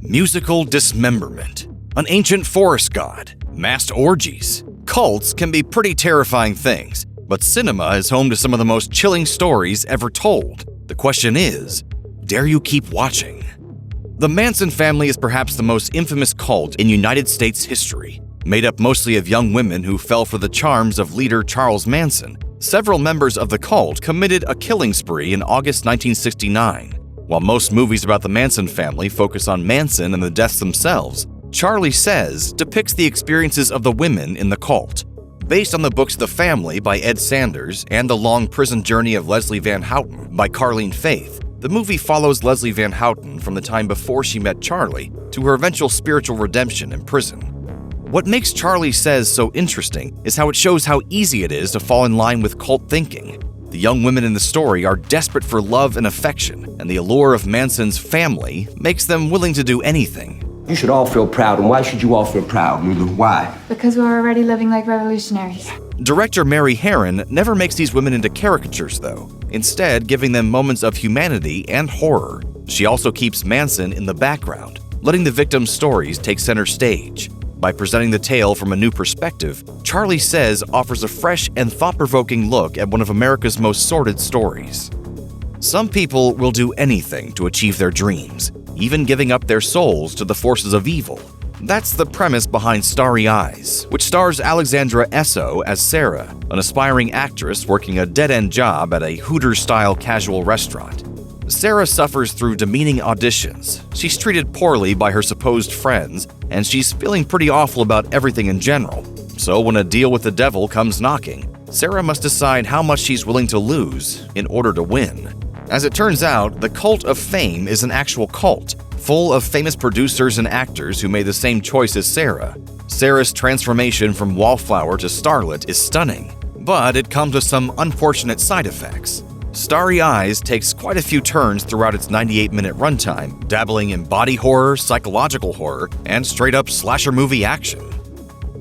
musical dismemberment, an ancient forest god, masked orgies. Cults can be pretty terrifying things, but cinema is home to some of the most chilling stories ever told. The question is, dare you keep watching? The Manson family is perhaps the most infamous cult in United States history. Made up mostly of young women who fell for the charms of leader Charles Manson, several members of the cult committed a killing spree in August 1969. While most movies about the Manson family focus on Manson and the deaths themselves, Charlie Says depicts the experiences of the women in the cult. Based on the books The Family by Ed Sanders and The Long Prison Journey of Leslie Van Houten by Carleen Faith, the movie follows Leslie Van Houten from the time before she met Charlie to her eventual spiritual redemption in prison. What makes Charlie Says so interesting is how it shows how easy it is to fall in line with cult thinking. The young women in the story are desperate for love and affection, and the allure of Manson's family makes them willing to do anything. You should all feel proud, and why should you all feel proud, Lulu? Why? Because we're already living like revolutionaries. Director Mary Herron never makes these women into caricatures, though, instead giving them moments of humanity and horror. She also keeps Manson in the background, letting the victims' stories take center stage. By presenting the tale from a new perspective, Charlie Says offers a fresh and thought-provoking look at one of America's most sordid stories. Some people will do anything to achieve their dreams, even giving up their souls to the forces of evil. That's the premise behind Starry Eyes, which stars Alexandra Esso as Sarah, an aspiring actress working a dead-end job at a Hooters-style casual restaurant. Sarah suffers through demeaning auditions, she's treated poorly by her supposed friends, and she's feeling pretty awful about everything in general. So when a deal with the devil comes knocking, Sarah must decide how much she's willing to lose in order to win. As it turns out, the Cult of Fame is an actual cult, full of famous producers and actors who made the same choice as Sarah. Sarah's transformation from wallflower to starlet is stunning, but it comes with some unfortunate side effects. Starry Eyes takes quite a few turns throughout its 98-minute runtime, dabbling in body horror, psychological horror, and straight-up slasher movie action.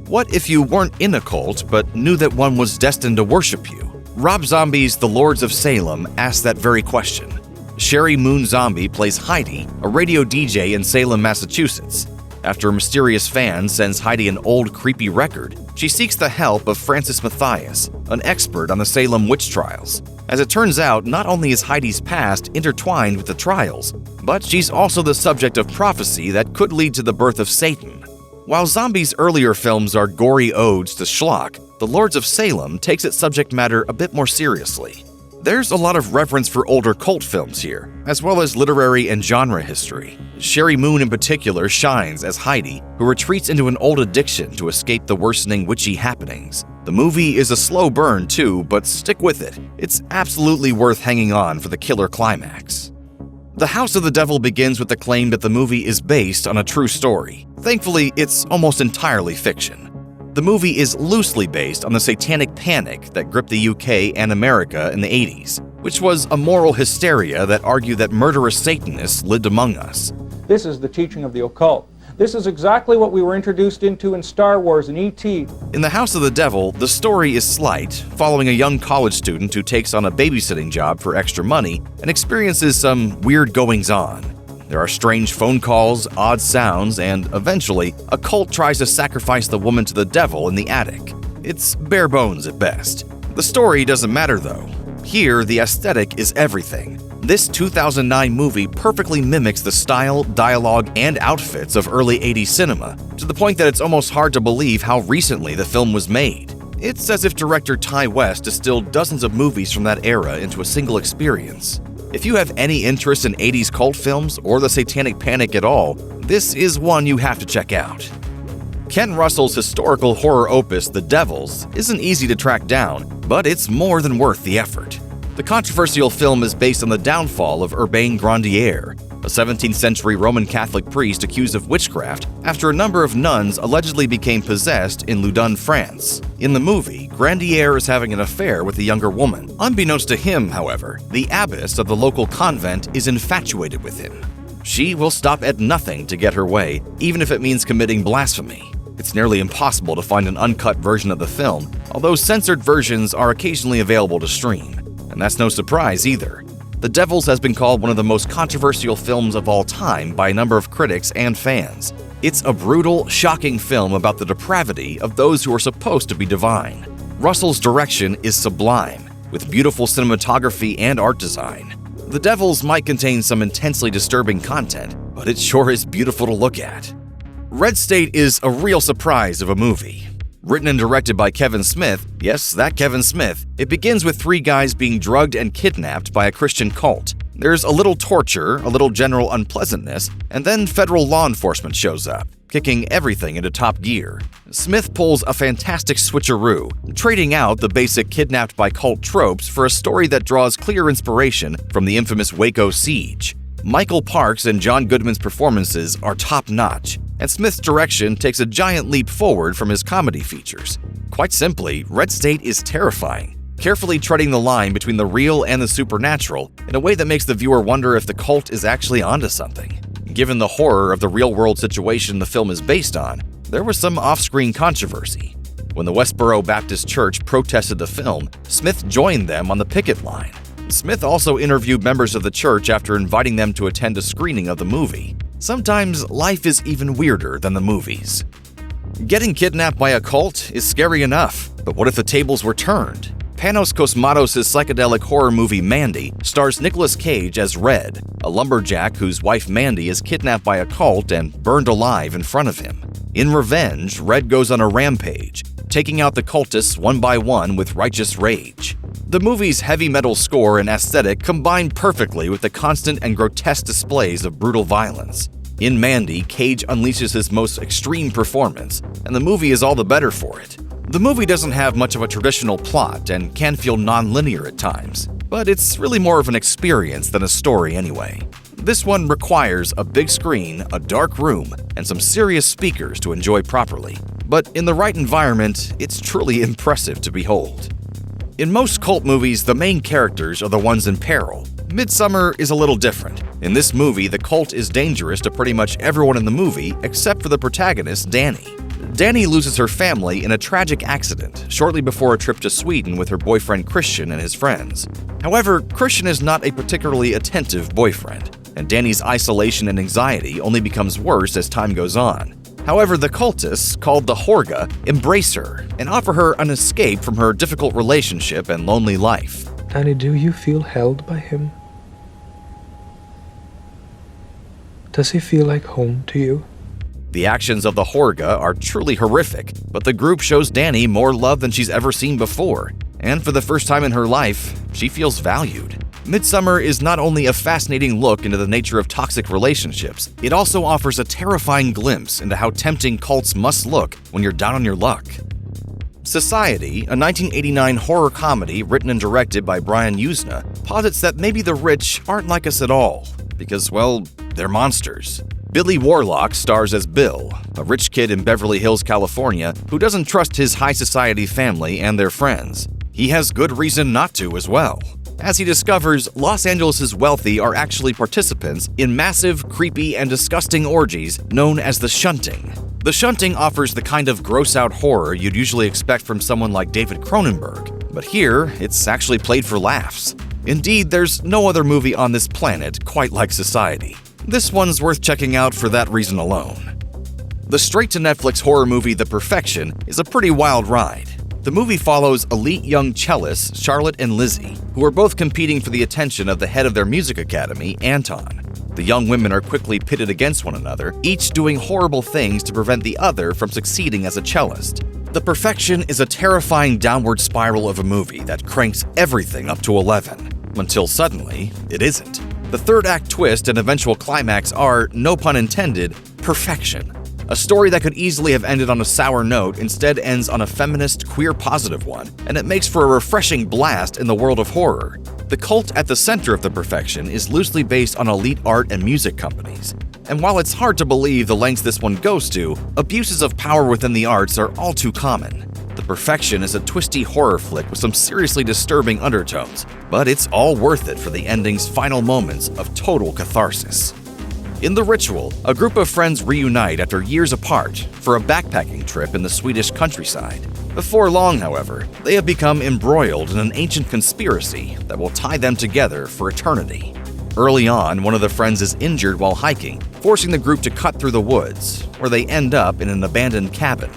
What if you weren't in a cult but knew that one was destined to worship you? Rob Zombie's The Lords of Salem asks that very question. Sherry Moon Zombie plays Heidi, a radio DJ in Salem, Massachusetts. After a mysterious fan sends Heidi an old, creepy record, she seeks the help of Francis Matthias, an expert on the Salem witch trials. As it turns out, not only is Heidi's past intertwined with the trials, but she's also the subject of prophecy that could lead to the birth of Satan. While Zombie's earlier films are gory odes to schlock, The Lords of Salem takes its subject matter a bit more seriously. There's a lot of reference for older cult films here, as well as literary and genre history. Sherry Moon in particular shines as Heidi, who retreats into an old addiction to escape the worsening witchy happenings. The movie is a slow burn too, but stick with it. It's absolutely worth hanging on for the killer climax. The House of the Devil begins with the claim that the movie is based on a true story. Thankfully, it's almost entirely fiction. The movie is loosely based on the satanic panic that gripped the UK and America in the 80s, which was a moral hysteria that argued that murderous Satanists lived among us. This is the teaching of the occult. This is exactly what we were introduced into in Star Wars and E.T. In The House of the Devil, the story is slight, following a young college student who takes on a babysitting job for extra money and experiences some weird goings-on. There are strange phone calls, odd sounds, and eventually, a cult tries to sacrifice the woman to the devil in the attic. It's bare bones at best. The story doesn't matter though. Here, the aesthetic is everything. This 2009 movie perfectly mimics the style, dialogue, and outfits of early 80s cinema, to the point that it's almost hard to believe how recently the film was made. It's as if director Ty West distilled dozens of movies from that era into a single experience. If you have any interest in 80s cult films or the satanic panic at all, this is one you have to check out. Ken Russell's historical horror opus, The Devils, isn't easy to track down, but it's more than worth the effort. The controversial film is based on the downfall of Urbain Grandier, a 17th century Roman Catholic priest accused of witchcraft after a number of nuns allegedly became possessed in Loudun, France. In the movie, Grandier is having an affair with a younger woman. Unbeknownst to him, however, the abbess of the local convent is infatuated with him. She will stop at nothing to get her way, even if it means committing blasphemy. It's nearly impossible to find an uncut version of the film, although censored versions are occasionally available to stream. And that's no surprise either. The Devils has been called one of the most controversial films of all time by a number of critics and fans. It's a brutal, shocking film about the depravity of those who are supposed to be divine. Russell's direction is sublime, with beautiful cinematography and art design. The Devils might contain some intensely disturbing content, but it sure is beautiful to look at. Red State is a real surprise of a movie. Written and directed by Kevin Smith, yes, that Kevin Smith, it begins with 3 guys being drugged and kidnapped by a Christian cult. There's a little torture, a little general unpleasantness, and then federal law enforcement shows up, kicking everything into top gear. Smith pulls a fantastic switcheroo, trading out the basic kidnapped by cult tropes for a story that draws clear inspiration from the infamous Waco siege. Michael Parks and John Goodman's performances are top-notch, and Smith's direction takes a giant leap forward from his comedy features. Quite simply, Red State is terrifying, carefully treading the line between the real and the supernatural in a way that makes the viewer wonder if the cult is actually onto something. Given the horror of the real-world situation the film is based on, there was some off-screen controversy. When the Westboro Baptist Church protested the film, Smith joined them on the picket line. Smith also interviewed members of the church after inviting them to attend a screening of the movie. Sometimes life is even weirder than the movies. Getting kidnapped by a cult is scary enough, but what if the tables were turned? Panos Cosmatos' psychedelic horror movie Mandy stars Nicolas Cage as Red, a lumberjack whose wife Mandy is kidnapped by a cult and burned alive in front of him. In revenge, Red goes on a rampage, taking out the cultists one by one with righteous rage. The movie's heavy metal score and aesthetic combine perfectly with the constant and grotesque displays of brutal violence. In Mandy, Cage unleashes his most extreme performance, and the movie is all the better for it. The movie doesn't have much of a traditional plot and can feel non-linear at times, but it's really more of an experience than a story anyway. This one requires a big screen, a dark room, and some serious speakers to enjoy properly. But in the right environment, it's truly impressive to behold. In most cult movies, the main characters are the ones in peril. Midsommar is a little different. In this movie, the cult is dangerous to pretty much everyone in the movie except for the protagonist, Danny. Danny loses her family in a tragic accident shortly before a trip to Sweden with her boyfriend Christian and his friends. However, Christian is not a particularly attentive boyfriend, and Danny's isolation and anxiety only becomes worse as time goes on. However, the cultists, called the Horga, embrace her and offer her an escape from her difficult relationship and lonely life. Danny, do you feel held by him? Does he feel like home to you? The actions of the Horga are truly horrific, but the group shows Danny more love than she's ever seen before, and for the first time in her life, she feels valued. Midsommar is not only a fascinating look into the nature of toxic relationships, it also offers a terrifying glimpse into how tempting cults must look when you're down on your luck. Society, a 1989 horror comedy written and directed by Brian Yuzna, posits that maybe the rich aren't like us at all, because, well, they're monsters. Billy Warlock stars as Bill, a rich kid in Beverly Hills, California, who doesn't trust his high society family and their friends. He has good reason not to as well, as he discovers Los Angeles' wealthy are actually participants in massive, creepy, and disgusting orgies known as the shunting. The shunting offers the kind of gross-out horror you'd usually expect from someone like David Cronenberg, but here, it's actually played for laughs. Indeed, there's no other movie on this planet quite like Society. This one's worth checking out for that reason alone. The straight-to-Netflix horror movie The Perfection is a pretty wild ride. The movie follows elite young cellists Charlotte and Lizzie, who are both competing for the attention of the head of their music academy, Anton. The young women are quickly pitted against one another, each doing horrible things to prevent the other from succeeding as a cellist. The Perfection is a terrifying downward spiral of a movie that cranks everything up to 11, until suddenly, it isn't. The third act twist and eventual climax are, no pun intended, perfection. A story that could easily have ended on a sour note instead ends on a feminist, queer-positive one, and it makes for a refreshing blast in the world of horror. The cult at the center of The Perfection is loosely based on elite art and music companies. And while it's hard to believe the lengths this one goes to, abuses of power within the arts are all too common. The Perfection is a twisty horror flick with some seriously disturbing undertones, but it's all worth it for the ending's final moments of total catharsis. In The Ritual, a group of friends reunite after years apart for a backpacking trip in the Swedish countryside. Before long, however, they have become embroiled in an ancient conspiracy that will tie them together for eternity. Early on, one of the friends is injured while hiking, forcing the group to cut through the woods, where they end up in an abandoned cabin.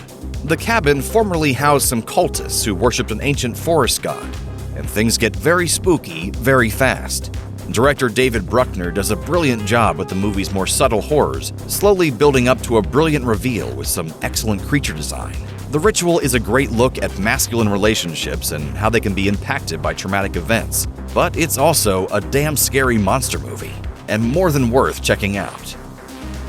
The cabin formerly housed some cultists who worshipped an ancient forest god, and things get very spooky very fast. Director David Bruckner does a brilliant job with the movie's more subtle horrors, slowly building up to a brilliant reveal with some excellent creature design. The Ritual is a great look at masculine relationships and how they can be impacted by traumatic events, but it's also a damn scary monster movie, and more than worth checking out.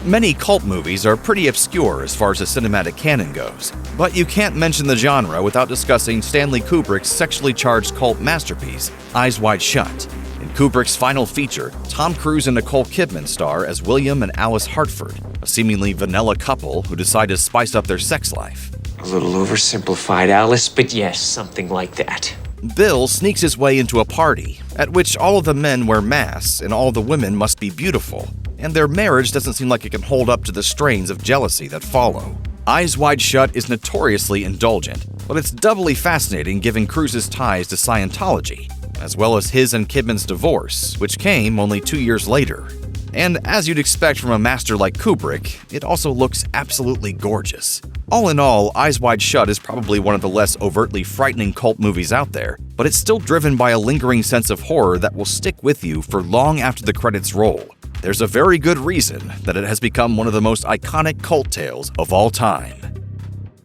Many cult movies are pretty obscure as far as the cinematic canon goes, but you can't mention the genre without discussing Stanley Kubrick's sexually charged cult masterpiece, Eyes Wide Shut. In Kubrick's final feature, Tom Cruise and Nicole Kidman star as William and Alice Hartford, a seemingly vanilla couple who decide to spice up their sex life. A little oversimplified, Alice, but yes, something like that. Bill sneaks his way into a party, at which all of the men wear masks and all the women must be beautiful, and their marriage doesn't seem like it can hold up to the strains of jealousy that follow. Eyes Wide Shut is notoriously indulgent, but it's doubly fascinating given Cruise's ties to Scientology, as well as his and Kidman's divorce, which came only 2 years later. And as you'd expect from a master like Kubrick, it also looks absolutely gorgeous. All in all, Eyes Wide Shut is probably one of the less overtly frightening cult movies out there, but it's still driven by a lingering sense of horror that will stick with you for long after the credits roll. There's a very good reason that it has become one of the most iconic cult tales of all time.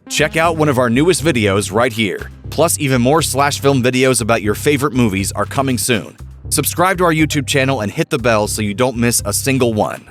Check out one of our newest videos right here. Plus, even more SlashFilm videos about your favorite movies are coming soon. Subscribe to our YouTube channel and hit the bell so you don't miss a single one.